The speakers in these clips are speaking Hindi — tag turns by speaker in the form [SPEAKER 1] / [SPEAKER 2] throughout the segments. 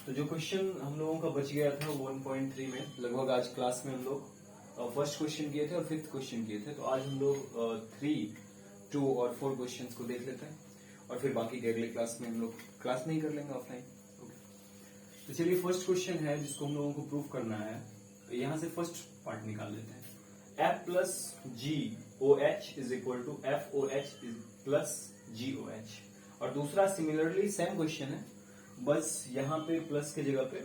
[SPEAKER 1] तो जो क्वेश्चन हम लोगों का बच गया था 1.3 में, लगभग आज क्लास में हम लोग फर्स्ट क्वेश्चन किए थे और फिफ्थ क्वेश्चन किए थे। तो आज हम लोग 3, 2 और 4 क्वेश्चन को देख लेते हैं और फिर बाकी के अगले क्लास में हम लोग क्लास नहीं कर लेंगे ऑफलाइन। ओके, तो चलिए फर्स्ट क्वेश्चन है जिसको हम लोगों को प्रूव करना है। तो यहां से फर्स्ट पार्ट निकाल लेते हैं। F plus ji O h is equal to f O H plus ji O h. और दूसरा सिमिलरली सेम क्वेश्चन है, बस यहां पे प्लस के जगह पे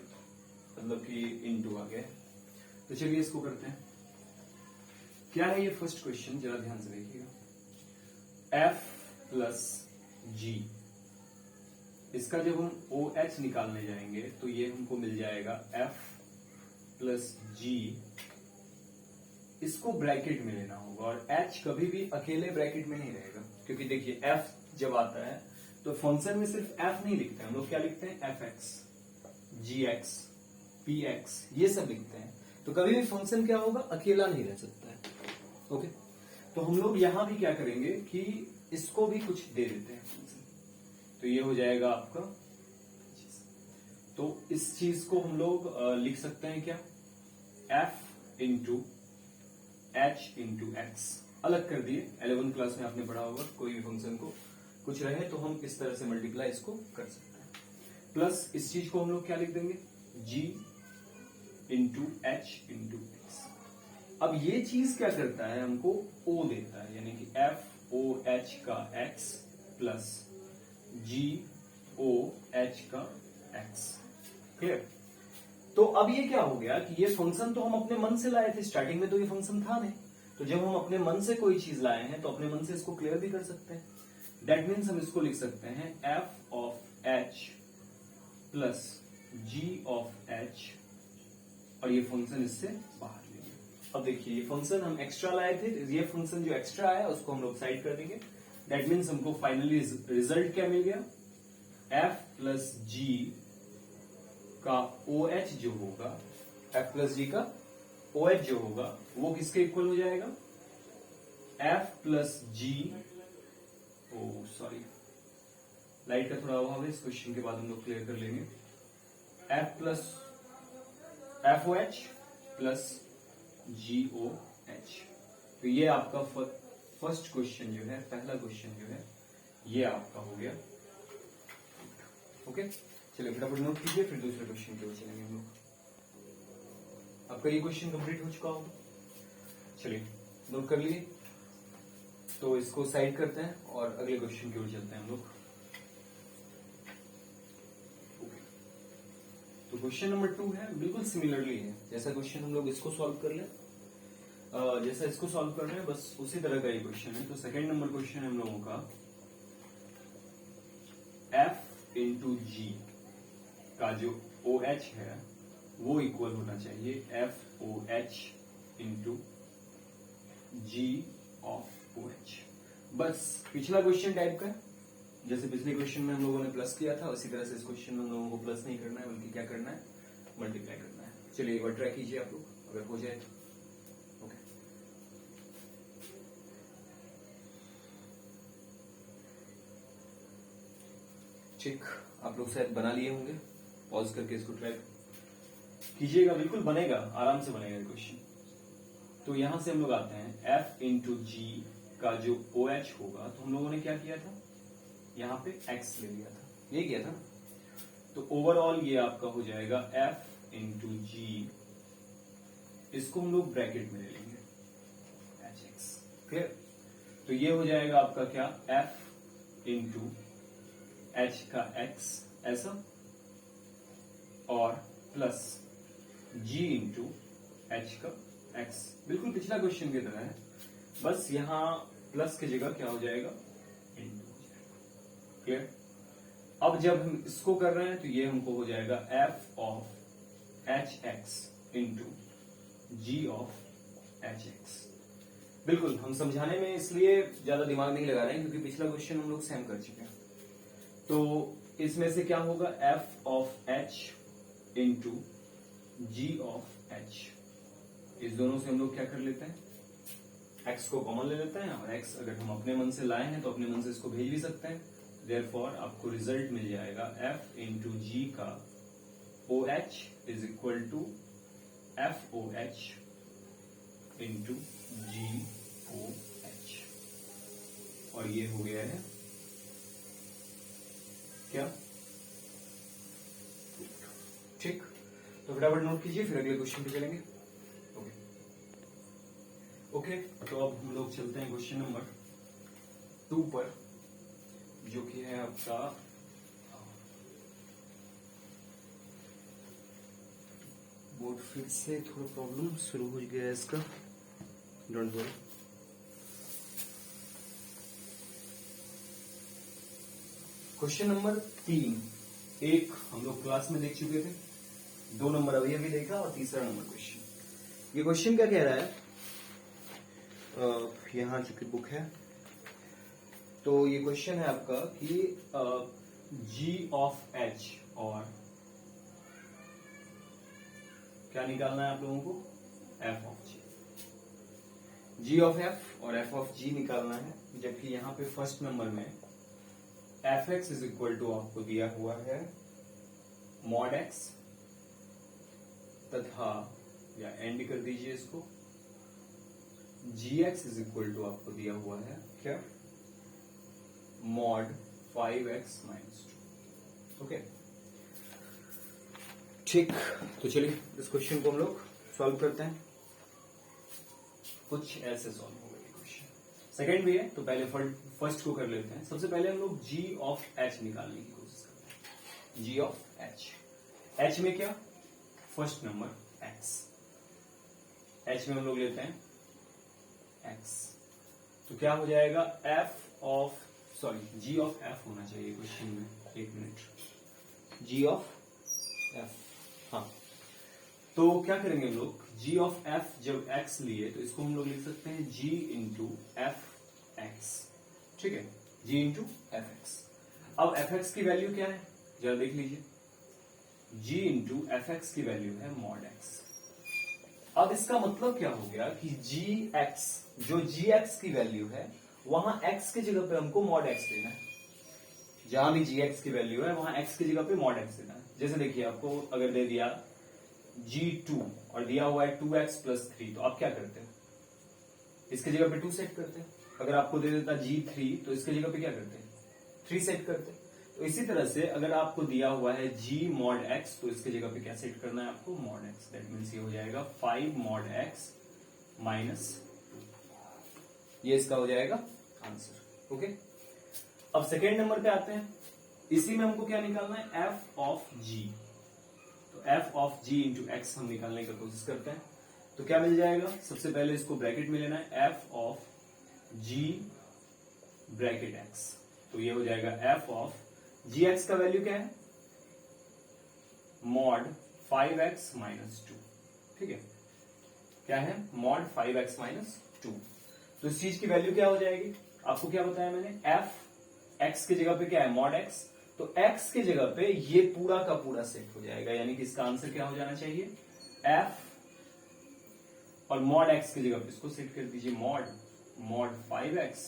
[SPEAKER 1] मतलब कि इनटू आ गया। तो चलिए इसको करते हैं। क्या है ये फर्स्ट क्वेश्चन, जरा ध्यान से देखिएगा। F प्लस जी, इसका जब हम ओ एच निकालने जाएंगे तो ये हमको मिल जाएगा F प्लस जी। इसको ब्रैकेट में लेना होगा और H कभी भी अकेले ब्रैकेट में नहीं रहेगा, क्योंकि देखिए F जब आता है तो फंक्शन में सिर्फ F नहीं लिखते हैं हम लोग, क्या लिखते हैं fx, gx, px, ये सब लिखते हैं। तो कभी भी फंक्शन क्या होगा, अकेला नहीं रह सकता है। ओके, तो हम लोग यहां भी क्या करेंगे कि इसको भी कुछ दे देते हैं फंक्शन। तो ये हो जाएगा आपका, तो इस चीज को हम लोग लिख सकते हैं क्या, f into h into x. अलग कर दिए, 11 क्लास में आपने पढ़ा होगा, कोई भी फंक्शन को कुछ रहे तो हम इस तरह से मल्टीप्लाई इसको कर सकते हैं। प्लस इस चीज को हम लोग क्या लिख देंगे, g into H into x. अब ये चीज क्या करता है, हमको o देता है, यानी कि f o h का x plus g o h का x। क्लियर? तो अब ये क्या हो गया कि ये फंक्शन तो हम अपने मन से लाए थे, स्टार्टिंग में तो ये फंक्शन था नहीं। तो जब हम अपने मन से कोई चीज लाए हैं तो अपने मन से इसको क्लियर भी कर सकते हैं। दैट मीन्स हम इसको लिख सकते हैं f of h plus g of h, और ये फंक्शन इससे बाहर लेंगे। अब देखिए ये फंक्शन हम एक्स्ट्रा लाए थे, ये फंक्शन जो एक्स्ट्रा आया उसको हम लोग साइड कर देंगे। दैट मीन्स हमको फाइनली रिजल्ट क्या मिल गया, f प्लस g का OH जो होगा, f प्लस जी का OH जो होगा वो किसके इक्वल हो जाएगा, f प्लस जी, सॉरी लाइट का थोड़ा अभाव है, इस क्वेश्चन के बाद हम लोग क्लियर कर लेंगे। f plus F O H plus जी ओ एच। तो ये आपका फर्स्ट क्वेश्चन जो है, पहला क्वेश्चन जो है ये आपका हो गया। ओके, चलिए फटाफट नोट कीजिए, फिर दूसरे क्वेश्चन की ओर चलेंगे हम लोग। आपका ये क्वेश्चन कंप्लीट हो चुका होगा, चलिए नोट कर लिए। तो इसको साइड करते हैं और अगले क्वेश्चन की ओर चलते हैं हम लोग। तो क्वेश्चन नंबर 2 है, बिल्कुल सिमिलरली है जैसा क्वेश्चन हम लोग इसको सॉल्व कर ले, जैसा इसको सॉल्व कर रहे हैं बस उसी तरह का ही क्वेश्चन है। तो सेकंड नंबर क्वेश्चन है हम लोगों का, f इंटू जी का जो OH है वो इक्वल होना चाहिए f O h into g of OH। बस पिछला क्वेश्चन टाइप का है, जैसे पिछले क्वेश्चन में हम लोगों ने प्लस किया था उसी तरह से इस क्वेश्चन में हम लोगों को प्लस नहीं करना है, बल्कि क्या करना है, मल्टीप्लाई करना है। चलिए एक बार ट्राई कीजिए आप लोग, अगर हो जाए तो। ओके, ठीक, आप लोग शायद बना लिए होंगे, पॉज करके इसको ट्राई कीजिएगा, बिल्कुल बनेगा, आराम से बनेगा क्वेश्चन। तो यहां से हम लोग आते हैं f इंटू जी का जो OH होगा, तो हम लोगों ने क्या किया था, यहां पे x ले लिया था, ये किया था। तो ओवरऑल ये आपका हो जाएगा f इंटू जी, इसको हम लोग ब्रैकेट में ले लेंगे hx। क्लियर? तो ये हो जाएगा आपका क्या, f इंटू h का x ऐसा, और प्लस g इंटू h का x। बिल्कुल पिछला क्वेश्चन की तरह है, बस यहां प्लस की जगह क्या हो जाएगा, इंटू हो जाएगा। क्लियर? अब जब हम इसको कर रहे हैं तो ये हमको हो जाएगा f of h x into g of h x. बिल्कुल हम समझाने में इसलिए ज्यादा दिमाग नहीं लगा रहे हैं क्योंकि पिछला क्वेश्चन हम लोग सेम कर चुके हैं। तो इसमें से क्या होगा, f of h into g of h। इस दोनों से हम लोग क्या कर लेते हैं, x को कॉमन ले लेते हैं, और x अगर हम अपने मन से लाए हैं तो अपने मन से इसको भेज भी सकते हैं। देयरफॉर आपको रिजल्ट मिल जाएगा f इंटू जी का o h is equal to f O h into g O h, और ये हो गया है क्या, ठीक। तो फटाफट नोट कीजिए, फिर अगले क्वेश्चन पे चलेंगे। ओके, तो अब हम लोग चलते हैं क्वेश्चन नंबर 2 पर, जो कि है आपका बोर्ड फिर से थोड़ा प्रॉब्लम शुरू हो गया है इसका, डोंट वरी। क्वेश्चन नंबर 3, एक हम लोग क्लास में देख चुके थे, 2 नंबर अभी अभी देखा, और तीसरा नंबर क्वेश्चन। ये क्वेश्चन क्या कह रहा है, यहां चूंकि बुक है, तो ये क्वेश्चन है आपका कि जी ऑफ एच और क्या निकालना है आप लोगों को, f of g. G of f और एफ ऑफ जी निकालना है, जबकि यहां पे फर्स्ट नंबर में f x is equal to आपको दिया हुआ है मॉड एक्स, तथा या एंड कर दीजिए इसको, जी एक्स इज इक्वल टू आपको दिया हुआ है क्या, मॉड 5x माइनस 2। ओके, ठीक। तो चलिए इस क्वेश्चन को हम लोग सॉल्व करते हैं। कुछ ऐसे सॉल्व होगा ये क्वेश्चन। सेकंड भी है, तो पहले फर्स्ट को कर लेते हैं। सबसे पहले हम लोग जी ऑफ एच निकालने की कोशिश करते हैं। जी ऑफ एच, एच में क्या, फर्स्ट नंबर एक्स, एच में हम लोग लेते हैं एक्स, तो क्या हो जाएगा, f of, sorry g of f होना चाहिए क्वेश्चन में, एक मिनट, जी ऑफ एफ, हाँ। तो क्या करेंगे हम लोग, जी ऑफ एफ जब एक्स लिए तो इसको हम लोग लिख सकते हैं जी इंटू एफ एक्स, ठीक है, जी इंटू एफ एक्स। अब एफ एक्स की वैल्यू क्या है, जरा देख लीजिए, जी इंटू एफ एक्स की वैल्यू है मॉड एक्स। अब इसका मतलब क्या हो गया कि जी एक्स, जो जी एक्स की वैल्यू है, वहां एक्स की जगह पे हमको मॉड एक्स देना है। जहां भी जी एक्स की वैल्यू है वहां एक्स की जगह पे मॉड एक्स देना है। जैसे देखिए, आपको अगर दे दिया G2 और दिया हुआ है 2x प्लस 3, तो आप क्या करते हो, इसकी जगह पे 2 सेट करते हैं। अगर आपको दे देता G3 तो इसकी जगह पे क्या करते हैं, 3 सेट करते हैं। तो इसी तरह से अगर आपको दिया हुआ है G मॉड x, तो इसकी जगह पे क्या सेट करना है आपको, मॉड x। दैट मीन्स ये हो जाएगा 5 मॉड x माइनस 2, ये इसका हो जाएगा आंसर। ओके, अब सेकेंड नंबर पे आते हैं। इसी में हमको क्या निकालना है, एफ ऑफ जी। तो f of g into x हम निकालने की कोशिश करते हैं। तो क्या मिल जाएगा, सबसे पहले इसको ब्रैकेट में लेना है, f of g bracket x, तो ये हो जाएगा एफ ऑफ जी एक्स का वैल्यू क्या है, मॉड 5x माइनस 2, ठीक है, क्या है, मॉड 5x माइनस 2। तो इस चीज की वैल्यू क्या हो जाएगी, आपको क्या बताया मैंने, एफ एक्स की जगह पे क्या है, मॉड एक्स, तो x की जगह पे ये पूरा का पूरा सेट हो जाएगा, यानी कि इसका आंसर क्या हो जाना चाहिए, f, और मॉड x की जगह पे इसको सेट कर दीजिए, मॉड 5x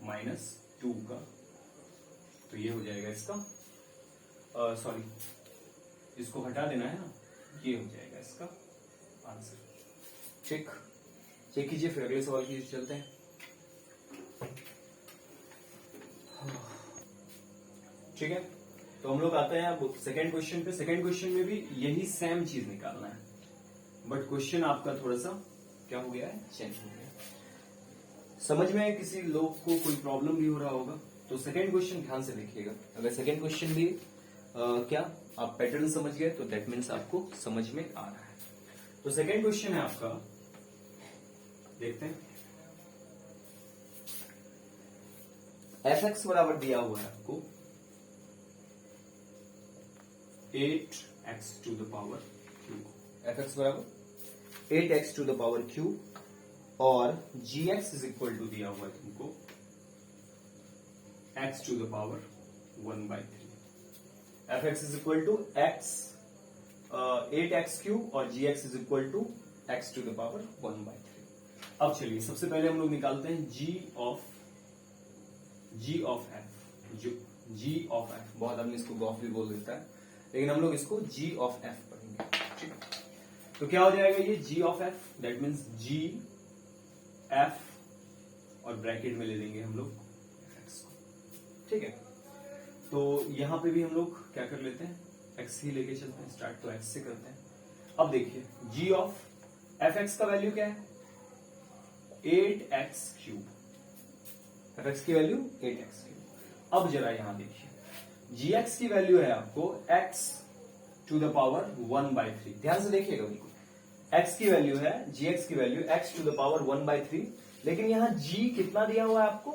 [SPEAKER 1] माइनस 2 का, तो ये हो जाएगा इसका, सॉरी इसको हटा देना है ना, ये हो जाएगा इसका आंसर। चेक कीजिए, फिर अगले सवाल की चलते हैं। ठीक है, तो हम लोग आते हैं अब सेकेंड क्वेश्चन पे। सेकेंड क्वेश्चन में भी यही सेम चीज निकालना है, बट क्वेश्चन आपका थोड़ा सा क्या हो गया है, चेंज हो गया। समझ में किसी लोग को कोई प्रॉब्लम भी हो रहा होगा तो सेकेंड क्वेश्चन ध्यान से देखिएगा। अगर सेकेंड क्वेश्चन भी क्या आप पैटर्न समझ गए तो दैट मीन्स आपको समझ में आ रहा है। तो सेकेंड क्वेश्चन है आपका, देखते हैं, एफ एक्स बराबर दिया हुआ है आपको 8x to the power Q, F X बराबर 8x to the power Q, और G X is equal to दिया हुआ है तुमको x to the power 1/3। F x is equal to x 8x Q और G X is equal to x to the power 1/3। अब चलिए सबसे पहले हम लोग निकालते हैं g ऑफ f, जो g ऑफ f, बहुत आदमी इसको गॉफ भी बोल देता है, लेकिन हम लोग इसको g ऑफ f पढ़ेंगे, ठीक है। तो क्या हो जाएगा ये g of f, that means g f और ब्रैकेट में ले लेंगे हम लोग fx को, ठीक है। तो यहां पे भी हम लोग क्या कर लेते हैं, x ही लेके चलते हैं, स्टार्ट तो x से करते हैं। अब देखिए g ऑफ fx का वैल्यू क्या है, 8x क्यूब, fx की वैल्यू 8x क्यूब। अब जरा यहां देखिए gx की वैल्यू है आपको x टू द पावर 1/3, ध्यान से देखिएगा बिल्कुल, x की वैल्यू है, gx की value x to the power 1/3, लेकिन यहां g कितना दिया हुआ है आपको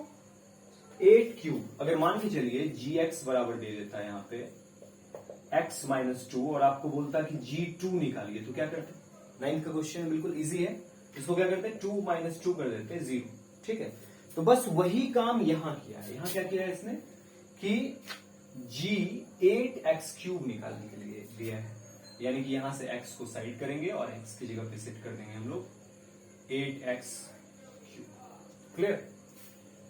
[SPEAKER 1] 8 क्यूब। अगर मान के चलिए gx बराबर दे देता है यहाँ पे x -2 और आपको बोलता है कि g2 निकालिए, तो क्या करते हैं, 9th का क्वेश्चन बिल्कुल इजी है, इसको क्या करते हैं 2 - 2 कर देते हैं 0, ठीक है। तो बस वही काम यहां किया है, यहां क्या किया है इसने कि g 8x क्यूब निकालने के लिए दिया है, यानी कि यहां से x को साइड करेंगे और x की जगह पे सेट कर देंगे हम लोग 8x क्यूब, क्लियर।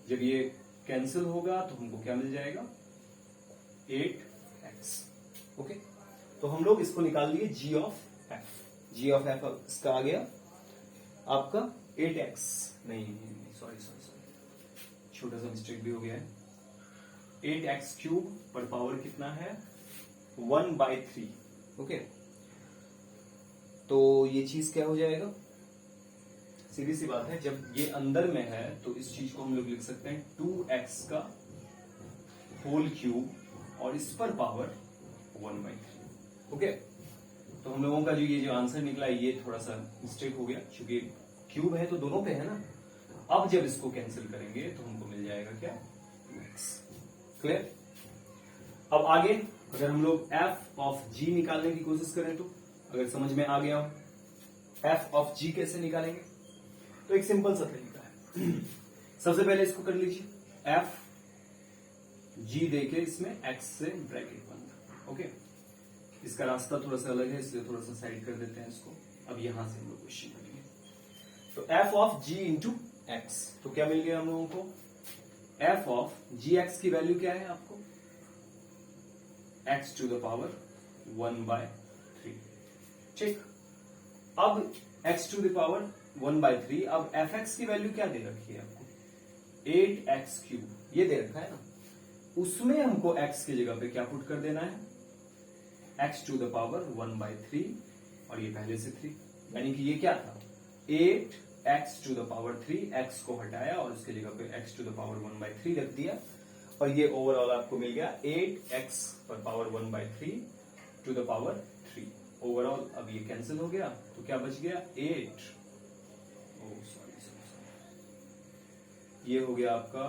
[SPEAKER 1] जब ये कैंसिल होगा तो हमको क्या मिल जाएगा 8x, ओके। तो हम लोग इसको निकाल लिए g of f, g of f इसका आ गया आपका 8x, नहीं सॉरी, छोटा सा मिस्टेक भी हो गया है, 8x क्यूब पर पावर कितना है 1/3, ओके। तो ये चीज क्या हो जाएगा, सीधी सी बात है, जब ये अंदर में है तो इस चीज को हम लोग लिख सकते हैं 2x का होल क्यूब और इस पर पावर 1/3, ओके। तो हम लोगों का जो आंसर निकला ये थोड़ा सा मिस्टेक हो गया, क्योंकि क्यूब है तो दोनों पे है ना। अब जब इसको कैंसिल करेंगे तो हमको मिल जाएगा क्या 2x, क्लियर। अब आगे अगर हम लोग f ऑफ g निकालने की कोशिश करें तो अगर समझ में आ गया हो f ऑफ g कैसे निकालेंगे, तो एक सिंपल सा तरीका है। सबसे पहले इसको कर लीजिए f g देके इसमें x से ब्रैकेट बंद, ओके। इसका रास्ता थोड़ा सा अलग है इसलिए थोड़ा सा साइड कर देते हैं इसको। अब यहां से हम लोग क्वेश्चन करेंगे, तो f of g into x, तो क्या मिल गया हम लोगों को, f ऑफ gx की वैल्यू क्या है आपको x टू द पावर 1/3, ठीक। अब x टू द पावर 1/3, अब fx की वैल्यू क्या दे रखी है आपको 8x क्यूब, ये दे रखा है ना, उसमें हमको x की जगह पे क्या पुट कर देना है x टू द पावर 1/3 और ये पहले से 3, यानी कि ये क्या था 8x to the power 3, x को हटाया और उसकी जगह पे x टू द पावर 1/3 रख दिया और ये ओवरऑल आपको मिल गया 8x पर power 1/3 to the power 3 overall. अब ये कैंसिल हो गया तो क्या बच गया 8, सॉरी, ये हो गया आपका,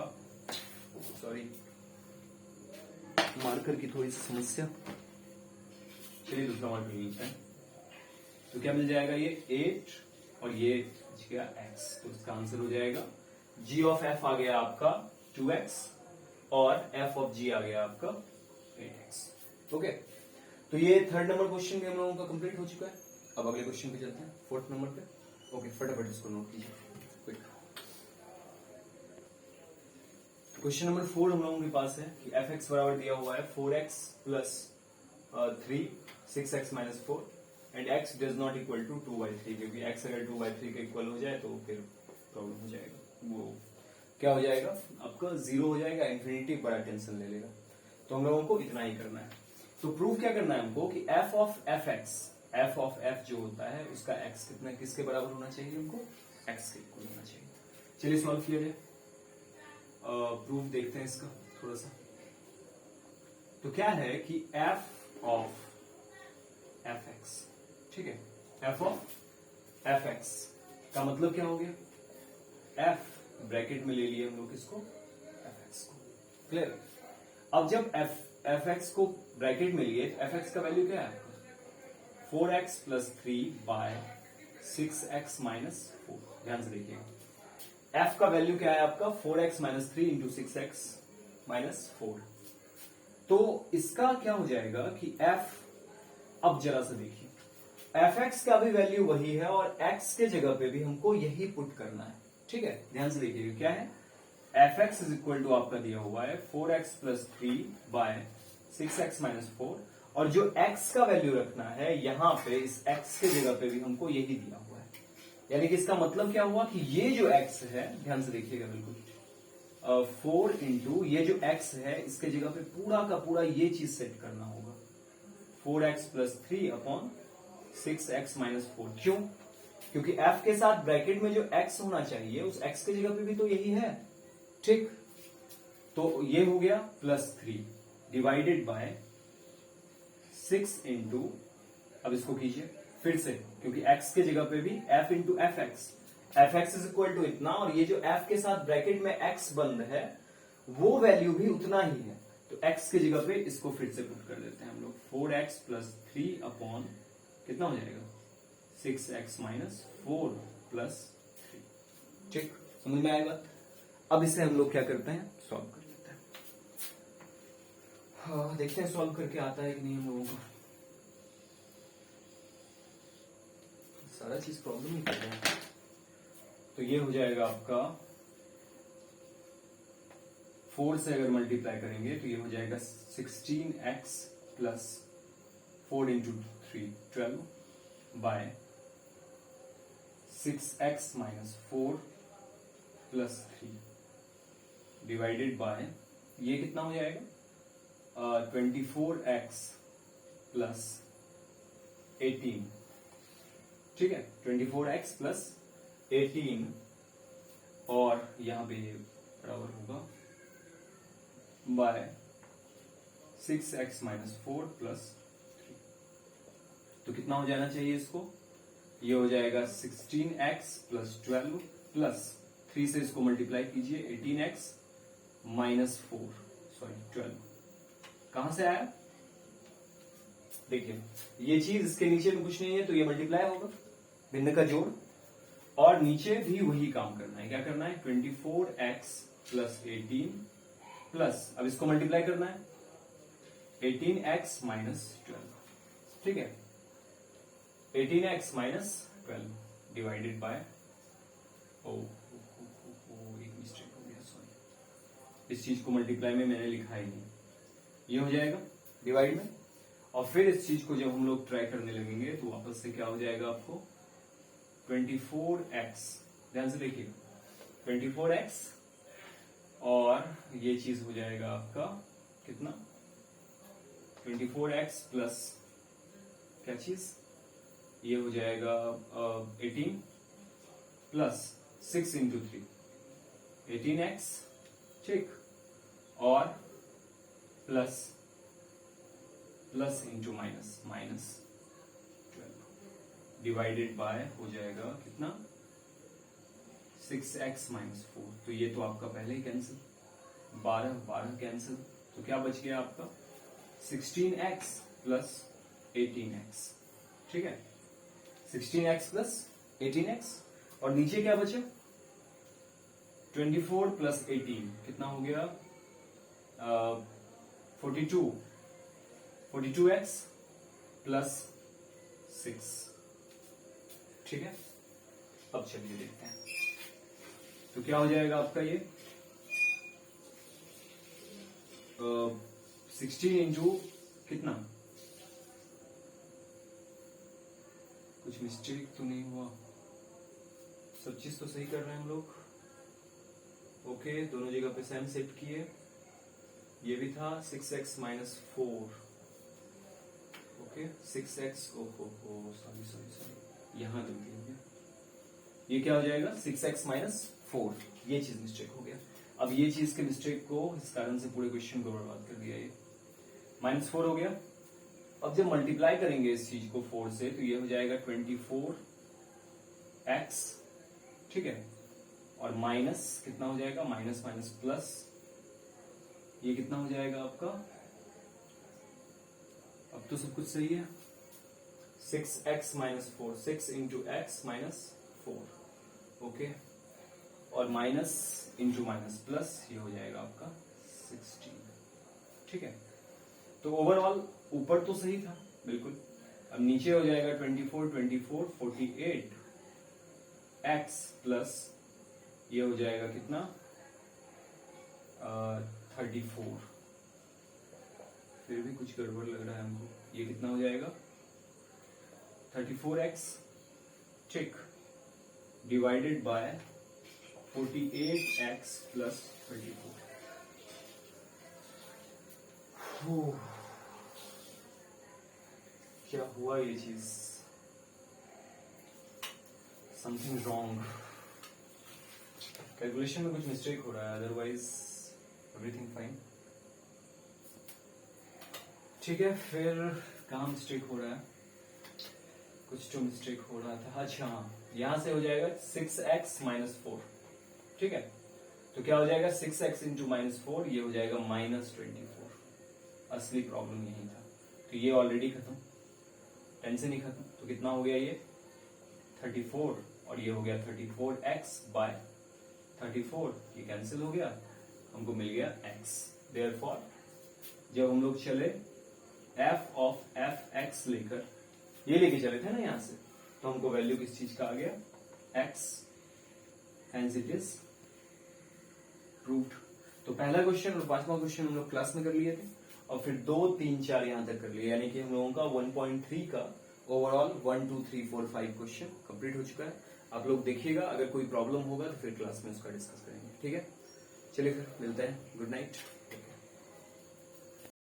[SPEAKER 1] सॉरी मार्कर की थोड़ी सी समस्या, चलिए दूसरा मार्कर लेते हैं। तो क्या मिल जाएगा ये 8 और ये बच गया x, तो इसका आंसर हो जाएगा g ऑफ f आ गया आपका 2x और f ऑफ g आ गया आपका 8x, ओके। तो ये थर्ड नंबर क्वेश्चन भी हम लोगों का कंप्लीट हो चुका है। अब अगले क्वेश्चन पे चलते हैं, फोर्थ नंबर पे, ओके। फटाफट इसको नोट कीजिए क्विक। क्वेश्चन नंबर 4 हम लोगों के पास है कि fx बराबर दिया हुआ है 4x plus 3 6x minus 4 and x does not equal to 2/3, क्योंकि x अगर 2/3 के इक्वल हो जाए तो फिर प्रॉब्लम हो जाएगा, वो क्या हो जाएगा आपका 0 हो जाएगा, इंफिनिटी बड़ा टेंशन ले लेगा। तो हम लोगों को इतना ही करना है। तो प्रूव क्या करना है हमको कि f ऑफ f जो होता है उसका x कितना किसके बराबर होना चाहिए, हमको x के इक्वल होना चाहिए। चलिए सॉल्व किया जाए, प्रूफ देखते हैं इसका थोड़ा सा। तो क्या है कि f ऑफ fx, ठीक है, f ऑफ fx का मतलब क्या हो गया, f ब्रैकेट में ले लिए हम लोग इसको fx को, क्लियर। अब जब fx को ब्रैकेट में लिए fx का वैल्यू क्या है आपका 4x plus 3 bye 6x minus 4, ध्यान से देखिएगा f का वैल्यू क्या है आपका 4x minus 3 into 6x minus 4। तो इसका क्या हो जाएगा कि f, अब जरा सा देखिए fx का भी वैल्यू वही है और x के जगह पे भी हमको यही पुट करना है, ठीक है। ध्यान से देखिएगा क्या है, fx इज इक्वल टू आपका दिया हुआ है 4x plus 3 bye 6x minus 4 और जो x का वैल्यू रखना है यहां पे इस x के जगह पे भी हमको यही दिया हुआ है। यानी कि इसका मतलब क्या हुआ कि ये जो x है, ध्यान से देखिएगा बिल्कुल, 4 इंटू ये जो x है इसके जगह पे पूरा का पूरा ये चीज सेट करना होगा, 4x plus 3 upon 6x minus 4। क्यों? क्योंकि f के साथ ब्रैकेट में जो x होना चाहिए उस x के जगह पे भी तो यही है, ठीक। तो ये हो गया प्लस 3 डिवाइडेड बाय 6 इंटू, अब इसको कीजिए फिर से, क्योंकि x के जगह पे भी f into f x is equal to इतना, और ये जो f के साथ ब्रैकेट में x बंद है वो वैल्यू भी उतना ही है। तो x के जगह पे इसको फिर से पुट कर देते हैं हम लोग, 4x प्लस 3 अपॉन कितना हो जाएगा 6x माइनस 4 प्लस 3। ठीक, समझ में आएगा। अब इसे हम लोग क्या करते हैं, सॉल्व कर लेते हैं। हाँ, देखते हैं सॉल्व करके आता है कि नहीं हम लोगों को। सारा चीज प्रॉब्लम ही कर रहा है। तो ये हो जाएगा आपका 4 से अगर मल्टीप्लाई करेंगे तो ये हो जाएगा 16x plus 4 into 3 12 by 6x minus 4 plus 3 divided by, ये कितना हो जाएगा 24x प्लस 18। ठीक है, 24x प्लस 18 और यहां पे ये बराबर होगा बाय 6x माइनस 4 प्लस 3। तो कितना हो जाना चाहिए इसको, ये हो जाएगा 16x प्लस 12 प्लस 3 से इसको मल्टीप्लाई कीजिए 18x माइनस 4 12। कहां से आया, देखिए ये चीज इसके नीचे में कुछ नहीं है तो ये मल्टीप्लाई होगा, भिन्न का जोड़, और नीचे भी वही काम करना है। क्या करना है, 24x प्लस 18 प्लस, अब इसको मल्टीप्लाई करना है 18x माइनस 12। ठीक है, 18x माइनस 12 डिवाइडेड बाय, एक मिस्टेक हो गया, सॉरी, इस चीज को मल्टीप्लाई में मैंने लिखा ही नहीं, ये हो जाएगा डिवाइड में, और फिर इस चीज को जब हम लोग ट्राई करने लगेंगे तो वापस से क्या हो जाएगा आपको 24x, ध्यान से देखिएगा 24x, और ये चीज हो जाएगा आपका कितना 24x प्लस क्या चीज, ये हो जाएगा 18 प्लस 6 इंटू 3 18x, ठीक, और plus plus into minus minus 12 divided by हो जाएगा कितना 6x माइनस 4। तो ये तो आपका पहले ही कैंसिल, 12 कैंसिल, तो क्या बच गया आपका 16x प्लस 18x। ठीक है, 16x प्लस 18x, और नीचे क्या बचा 24 प्लस 18 कितना हो गया 42x प्लस 6। ठीक है, अब चलिए देखते हैं तो क्या हो जाएगा आपका ये 16 इंटू कितना, कुछ मिस्टेक तो नहीं हुआ, सब चीज तो सही कर रहे हैं हम लोग। ओके, दोनों जगह पे सेम सेट किए, ये भी था 6x minus 4, okay 6x, sorry यहां गलती हो गया, ये क्या हो जाएगा 6x माइनस 4, ये चीज मिस्टेक हो गया। अब ये चीज के मिस्टेक को इस कारण से पूरे क्वेश्चन को बर्बाद कर दिया, ये -4 हो गया। अब जब मल्टीप्लाई करेंगे इस चीज को 4 से तो ये हो जाएगा 24x, ठीक है, और माइनस कितना हो जाएगा माइनस माइनस प्लस, ये कितना हो जाएगा आपका, अब तो सब कुछ सही है, 6x minus 4, 6 into x minus 4, okay, और माइनस इंटू माइनस प्लस, ये हो जाएगा आपका 16। ठीक है, तो ओवरऑल ऊपर तो सही था बिल्कुल, अब नीचे हो जाएगा 24 48 x प्लस ये हो जाएगा कितना 34, फिर भी कुछ गड़बड़ लग रहा है हमको। ये कितना हो जाएगा 34x, ठीक, डिवाइडेड बाय 48x प्लस 34। क्या हुआ ये चीज, समथिंग रॉन्ग, कैलकुलेशन में कुछ मिस्टेक हो रहा है, अदरवाइज एवरीथिंग फाइन। ठीक है, फिर कहाँ मिस्टेक हो रहा है, कुछ तो मिस्टेक हो रहा था। अच्छा हाँ, यहां से हो जाएगा 6x माइनस 4, ठीक है, तो क्या हो जाएगा 6x इंटू माइनस 4, ये हो जाएगा माइनस 24। असली प्रॉब्लम यही था, तो ये ऑलरेडी खत्म, टेंशन ही खत्म। तो कितना हो गया ये 34, और ये हो गया 34x बाय 34, ये कैंसिल हो गया, हमको मिल गया x। देयरफॉर जब हम लोग चले f ऑफ fx लेकर, ये लेके चले थे ना यहां से, तो हमको वैल्यू किस चीज का आ गया x, hence it is proved. तो पहला क्वेश्चन और पांचवा क्वेश्चन हम लोग क्लास में कर लिए थे, और फिर 2, 3, 4 यहां तक कर लिए, यानी कि हम लोगों का 1.3 का ओवरऑल 1, 2, 3, 4, 5 क्वेश्चन कंप्लीट हो चुका है। आप लोग देखिएगा, अगर कोई प्रॉब्लम होगा तो फिर क्लास में उसका डिस्कस करेंगे, ठीक है। चलिए फिर मिलते हैं, गुड नाइट।